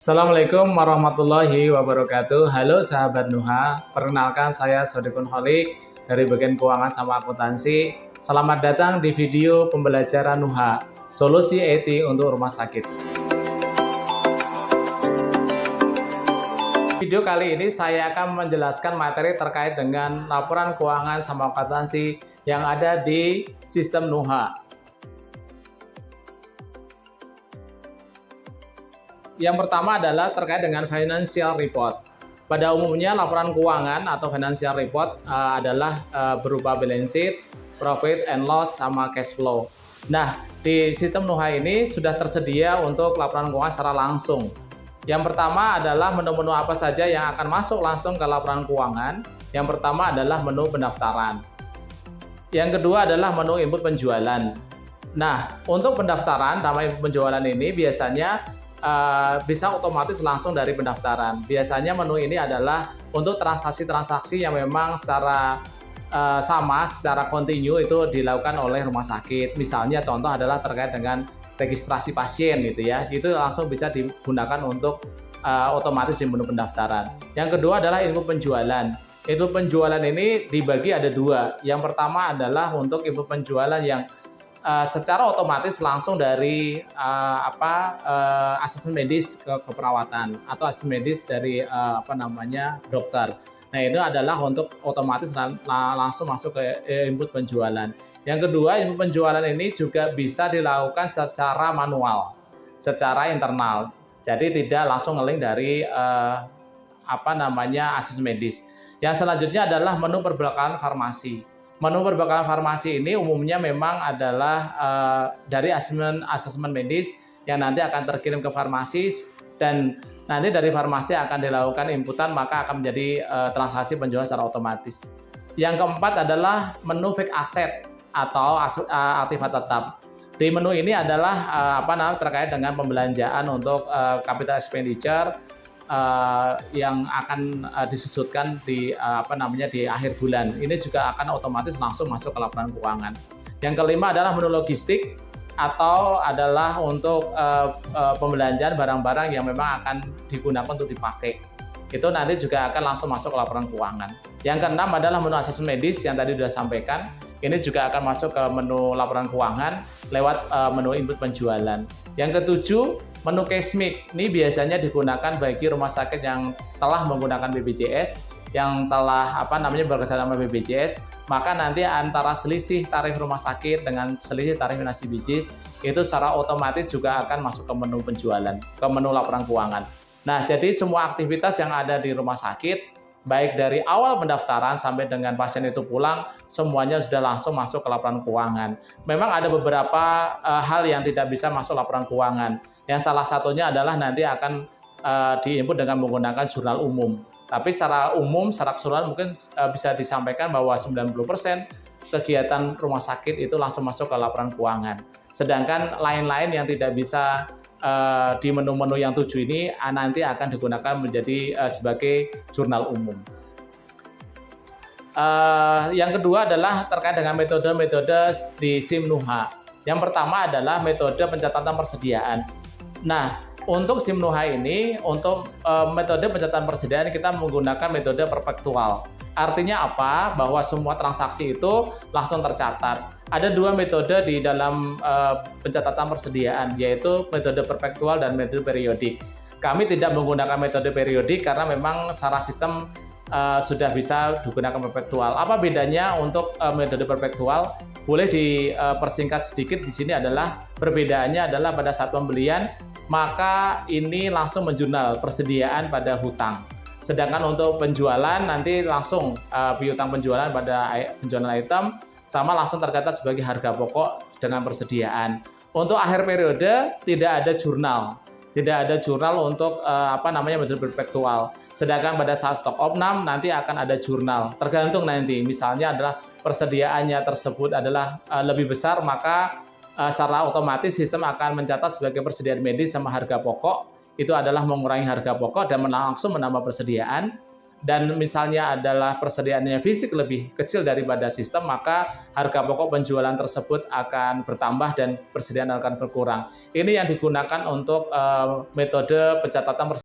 Assalamualaikum warahmatullahi wabarakatuh. Halo sahabat Nuha, perkenalkan saya Sodikun Holik dari bagian keuangan sama akuntansi. Selamat datang di video pembelajaran Nuha, solusi IT untuk rumah sakit. Video kali ini saya akan menjelaskan materi terkait dengan laporan keuangan sama akuntansi yang ada di sistem Nuha. Yang pertama adalah terkait dengan financial report. Pada umumnya laporan keuangan atau financial report adalah berupa balance sheet, profit and loss, sama cash flow. Nah, di sistem Nuha ini sudah tersedia untuk laporan keuangan secara langsung. Yang pertama adalah menu-menu apa saja yang akan masuk langsung ke laporan keuangan. Yang pertama adalah menu pendaftaran. Yang kedua adalah menu input penjualan. Nah, untuk pendaftaran sama input penjualan ini biasanya bisa otomatis langsung dari pendaftaran. Biasanya menu ini adalah untuk transaksi-transaksi yang memang secara secara kontinu itu dilakukan oleh rumah sakit. Misalnya contoh adalah terkait dengan registrasi pasien gitu ya. Itu langsung bisa digunakan untuk otomatis di menu pendaftaran. Yang kedua adalah input penjualan. Input penjualan ini dibagi ada dua. Yang pertama adalah untuk input penjualan yang secara otomatis langsung dari asesmen medis ke perawatan atau asesmen medis dari dokter. Nah, itu adalah untuk otomatis langsung masuk ke input penjualan. Yang kedua, input penjualan ini juga bisa dilakukan secara manual, secara internal. Jadi tidak langsung nge-link dari asesmen medis. Yang selanjutnya adalah menu perbekalan farmasi. Menu perbekalan farmasi ini umumnya memang adalah dari asesmen medis yang nanti akan terkirim ke farmasi dan nanti dari farmasi akan dilakukan inputan, maka akan menjadi transaksi penjualan secara otomatis. Yang keempat adalah menu fixed asset atau aktifat tetap. Di menu ini adalah terkait dengan pembelanjaan untuk capital expenditure yang akan disusutkan di di akhir bulan. Ini juga akan otomatis langsung masuk ke laporan keuangan. Yang kelima adalah menu logistik atau adalah untuk pembelanjaan barang-barang yang memang akan digunakan untuk dipakai. Itu nanti juga akan langsung masuk ke laporan keuangan. Yang keenam adalah menu asesmen medis yang tadi sudah sampaikan. Ini juga akan masuk ke menu laporan keuangan lewat menu input penjualan. Yang ketujuh, menu cashmix. Ini biasanya digunakan bagi rumah sakit yang telah menggunakan BPJS, yang telah bekerja sama BPJS, maka nanti antara selisih tarif rumah sakit dengan selisih tarif NASIBIJIS itu secara otomatis juga akan masuk ke menu penjualan, ke menu laporan keuangan. Nah, jadi semua aktivitas yang ada di rumah sakit, baik dari awal pendaftaran sampai dengan pasien itu pulang, semuanya sudah langsung masuk ke laporan keuangan. Memang ada beberapa hal yang tidak bisa masuk laporan keuangan. Yang salah satunya adalah nanti akan diinput dengan menggunakan jurnal umum. Tapi secara umum, secara keseluruhan mungkin bisa disampaikan bahwa 90% kegiatan rumah sakit itu langsung masuk ke laporan keuangan. Sedangkan lain-lain yang tidak bisa di menu-menu yang 7 ini nanti akan digunakan menjadi sebagai jurnal umum. Yang kedua adalah terkait dengan metode-metode di SIM Nuha. Yang pertama adalah metode pencatatan persediaan. Nah, untuk SIM Nuha ini, untuk metode pencatatan persediaan kita menggunakan metode perpetual. Artinya apa? Bahwa semua transaksi itu langsung tercatat. Ada dua metode di dalam pencatatan persediaan, yaitu metode perpetual dan metode periodik. Kami tidak menggunakan metode periodik karena memang secara sistem sudah bisa digunakan perpetual. Apa bedanya untuk metode perpetual? Boleh dipersingkat sedikit di sini adalah perbedaannya adalah pada saat pembelian, maka ini langsung menjurnal persediaan pada hutang. Sedangkan untuk penjualan nanti langsung piutang penjualan pada penjualan item sama langsung tercatat sebagai harga pokok dengan persediaan. Untuk akhir periode tidak ada jurnal untuk metode perpetual. Sedangkan pada saat stok opnam nanti akan ada jurnal. Tergantung nanti, misalnya adalah persediaannya tersebut adalah lebih besar, maka secara otomatis sistem akan mencatat sebagai persediaan medis sama harga pokok. Itu adalah mengurangi harga pokok dan langsung menambah persediaan. dan misalnya adalah persediaannya fisik lebih kecil daripada sistem, maka harga pokok penjualan tersebut akan bertambah dan persediaan akan berkurang. Ini yang digunakan untuk metode pencatatan